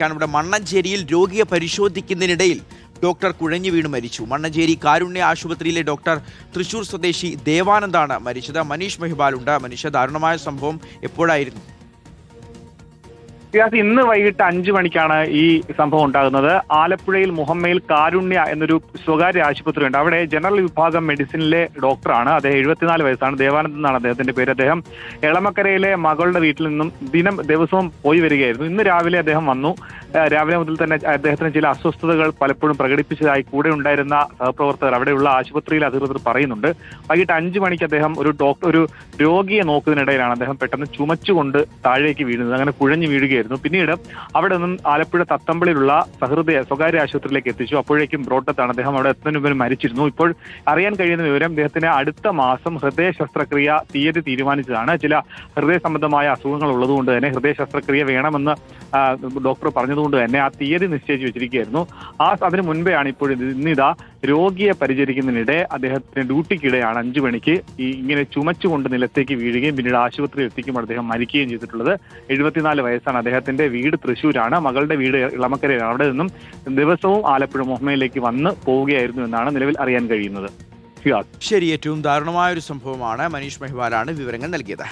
ഇവിടെ മണ്ണഞ്ചേരിയിൽ രോഗിയെ പരിശോധിക്കുന്നതിനിടയിൽ ഡോക്ടർ കുഴഞ്ഞു വീണ് മരിച്ചു. മണ്ണഞ്ചേരി കാരുണ്യ ആശുപത്രിയിലെ ഡോക്ടർ തൃശൂർ സ്വദേശി ദേവാനന്ദാണ് മരിച്ചത്. മനീഷ് മെഹ്ബാലുണ്ട്. മനീഷ്, ദാരുണമായ സംഭവം എപ്പോഴായിരുന്നു? ഇന്ന് വൈകിട്ട് 5 മണിക്കാണ് ഈ സംഭവം ഉണ്ടാകുന്നത്. ആലപ്പുഴയിൽ മുഹമ്മയിൽ കാരുണ്യ എന്നൊരു സ്വകാര്യ ആശുപത്രി ഉണ്ട്. അവിടെ ജനറൽ വിഭാഗം മെഡിസിനിലെ ഡോക്ടറാണ്. അദ്ദേഹം 74 വയസ്സാണ്. ദേവാനന്ദ് എന്നാണ് അദ്ദേഹത്തിന്റെ പേര്. അദ്ദേഹം എളമക്കരയിലെ മകളുടെ വീട്ടിൽ നിന്നും ദിവസവും പോയി വരികയായിരുന്നു. ഇന്ന് രാവിലെ അദ്ദേഹം വന്നു. രാവിലെ മുതൽ തന്നെ അദ്ദേഹത്തിന് ചില അസ്വസ്ഥതകൾ പലപ്പോഴും പ്രകടിപ്പിച്ചതായി കൂടെ ഉണ്ടായിരുന്ന സഹപ്രവർത്തകർ, അവിടെയുള്ള ആശുപത്രിയിലെ അധികൃതർ പറയുന്നുണ്ട്. വൈകിട്ട് 5 മണിക്ക് അദ്ദേഹം ഒരു രോഗിയെ നോക്കുന്നതിനിടയിലാണ് അദ്ദേഹം പെട്ടെന്ന് ചുമച്ചുകൊണ്ട് താഴേക്ക് വീഴുന്നത്. അങ്ങനെ കുഴഞ്ഞു വീഴുകയായിരുന്നു. പിന്നീട് അവിടെ നിന്നും ആലപ്പുഴ തത്തമ്പള്ളിയിലുള്ള സ്വകാര്യ ആശുപത്രിയിലേക്ക് എത്തിച്ചു. അപ്പോഴേക്കും ബ്രോട്ടത്താണ്. അദ്ദേഹം അവിടെ എത്തുന്നതിന് മുമ്പ് മരിച്ചിരുന്നു. ഇപ്പോൾ അറിയാൻ കഴിയുന്ന വിവരം, അദ്ദേഹത്തിന് അടുത്ത മാസം ഹൃദയ ശസ്ത്രക്രിയ തീയതി തീരുമാനിച്ചതാണ്. ചില ഹൃദയ സംബന്ധമായ അസുഖങ്ങൾ ഉള്ളതുകൊണ്ട് തന്നെ ഹൃദയ ശസ്ത്രക്രിയ വേണമെന്ന് ഡോക്ടർ പറഞ്ഞതുകൊണ്ട് തന്നെ ആ തീയതി നിശ്ചയിച്ച് വെച്ചിരിക്കുകയായിരുന്നു. അതിന് മുൻപെയാണ് ഇപ്പോൾ ഇന്നിതാ രോഗിയെ പരിചരിക്കുന്നതിനിടെ അദ്ദേഹത്തിന് ഡ്യൂട്ടിക്കിടെയാണ് 5 മണിക്ക് ഇങ്ങനെ ചുമച്ചുകൊണ്ട് നിലത്തേക്ക് വീഴുകയും പിന്നീട് ആശുപത്രിയിൽ എത്തിക്കുമ്പോൾ അദ്ദേഹം മരിക്കുകയും ചെയ്തിട്ടുള്ളത്. 74 വയസ്സാണ്. അദ്ദേഹത്തിന്റെ വീട് തൃശ്ശൂരാണ്, മകളുടെ വീട് ഇളമക്കരയാണ്. അവിടെ നിന്നും ദിവസവും ആലപ്പുഴ മുഹമ്മയിലേക്ക് വന്ന് പോവുകയായിരുന്നു എന്നാണ് നിലവിൽ അറിയാൻ കഴിയുന്നത്. ശരി, ഏറ്റവും ദാരുണമായ ഒരു സംഭവമാണ്. മനീഷ് മെഹ്ബാലാണ് വിവരങ്ങൾ നൽകിയത്.